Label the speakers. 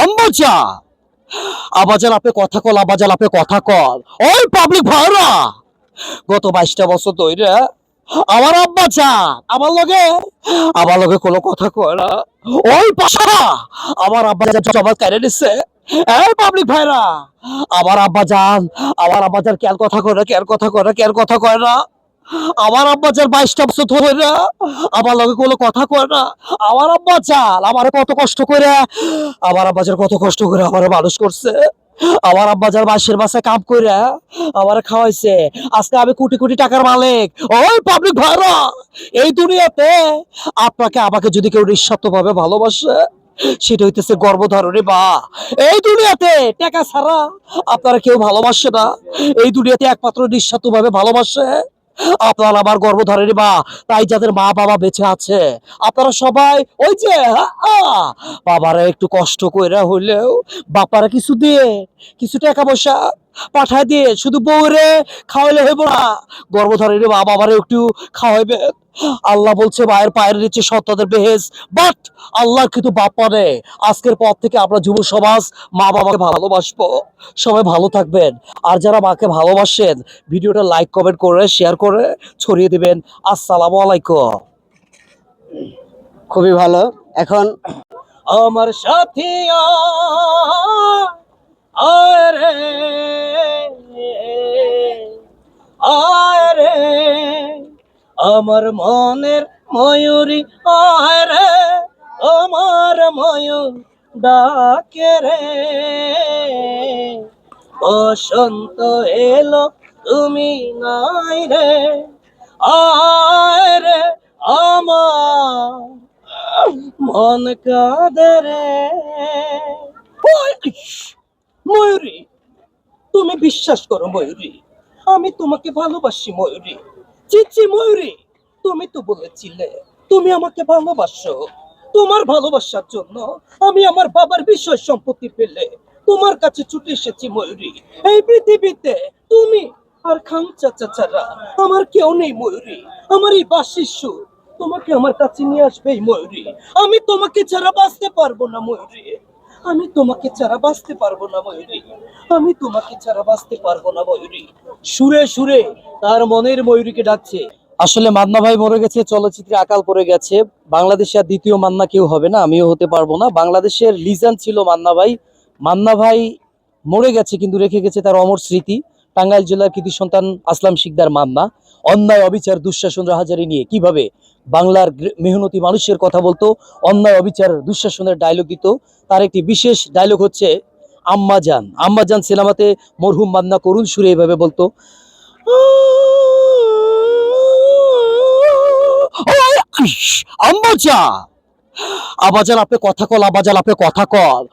Speaker 1: আম্বাজা আবাজান আপনি কথা কল, আবাজান আপনি কথা কল। ওই পাবলিক ভাইরা গত 22টা বছর ধরে আমার আব্বা চান আমার লগে কোনো কথা কয় না। ওই পাশা আমার আব্বা যান জবাব কেড়ে নিচ্ছে। এই পাবলিক ভাইরা আমার আব্বা যান কেন কথা কয় না, আমার আব্বা যান 22টা বছর ধরে না আমার লগে কোনো কথা কয় না। আমার আব্বা চান আমারে কত কষ্ট করে আমারে মানুষ করছে। আমার আব্বা যার বাঁশের বাসায় কাম কইরা আমারে খাওয়াইছে। আজকে আমি কোটি কোটি টাকার মালিক। ওই পাবলিক ভাইরা এই দুনিয়াতে আপনাকে আমাকে যদি কেউ নিঃস্বার্থভাবে ভালোবাসে সেটা হইতেছে গর্ভধারণী বা এই দুনিয়াতে টাকা ছাড়া আপনারা কেউ ভালোবাসে না। এই দুনিয়াতে একমাত্র নিঃস্বার্থভাবে ভালোবাসে আপনার আমার গর্ভধারণী বা। তাই যাদের মা বাবা বেঁচে আছে আপনারা সবাই ওই যে বাবারা একটু কষ্ট কইরা হইলেও বাপারা কিছু টাকা পয়সা পাঠায় দিয়ে শুধু বউরে খাওয়াইলে হইব না, গর্ভধারণী মা বাবারে একটু খাওয়াইবে। আল্লাহ বলছে মায়ের পায়ের নিচে সন্তানদের বেহেস, বাট আল্লাহ কিন্তু বাপ্পা রে। আজকের পর থেকে আমরা যুব সমাজ মা বাবাকে ভালোবাসবো। সবাই ভালো থাকবেন। আর যারা মাকে ভালোবাসেন ভিডিওটা লাইক কমেন্ট করে শেয়ার করে ছড়িয়ে দিবেন। আসসালামু আলাইকুম।
Speaker 2: খুবই ভালো। এখন
Speaker 1: আমার সাথী আয় রে, আয় রে, আমার মনের ময়ূরী আয় রে, আমার ময়ূর ডাকে রে, বসন্ত এলো তুমি নাই রে, আয় রে আমার মন কাঁদে রে। ওই, ময়ূরী তুমি বিশ্বাস করো ময়ূরী, আমি তোমাকে ভালোবাসি ময়ূরী। চিচি ময়ূরী, তুমি তো বলেছিলে তুমি আমাকে ভালোবাসো। তোমার ভালোবাসার জন্য আমি আমার বাবার বিষয় সম্পত্তি পেলে তোমার কাছে ছুটে এসেছি ময়ূরী। এই পৃথিবীতে তুমি আর খান চাচা ছাড়া আমার কেউ নেই ময়ূরী। আমার এই বাঁশির সুর তোমাকে আমার কাছে নিয়ে আসবে ময়ূরী। আমি তোমাকে ছাড়া বাঁচতে পারবো না ময়ূরী, আমি তোমাকে ছাড়া বাঁচতে পারবো না ময়ূরী, আমি তোমাকে ছাড়া বাঁচতে পারবো না ময়ূরী। সুরে সুরে তার মনের ময়ূরীকে ডাকছে। আসলে মান্না ভাই মরে গেছে, চলচ্চিত্রে আকাল পড়ে গেছে। বাংলাদেশে আর দ্বিতীয় মান্না কেউ হবে না, আমিও হতে পারবো না। বাংলাদেশের লিজেন্ড ছিল মান্না ভাই। মান্না ভাই মরে গেছে কিন্তু রেখে গেছে তার অমর স্মৃতি। টাঙ্গাইল জেলার কৃতি সন্তান আসলাম শিকদার মান্না অন্যায় অবিচার দুঃশাসন রাহাজারি নিয়ে কিভাবে বাংলার মেহনতি মানুষের কথা বলতো, অন্যায় অবিচার দুঃশাসনের ডায়লগ দিত। তার একটি বিশেষ ডায়লগ হচ্ছে আম্মাজান। আম্মাজান সিনেমাতে মরহুম মান্না করুণ সুরে এভাবে বলতো, আম্মাজান, আবাজান আপনি কথা কল, আবাজান আপনি কথা কল।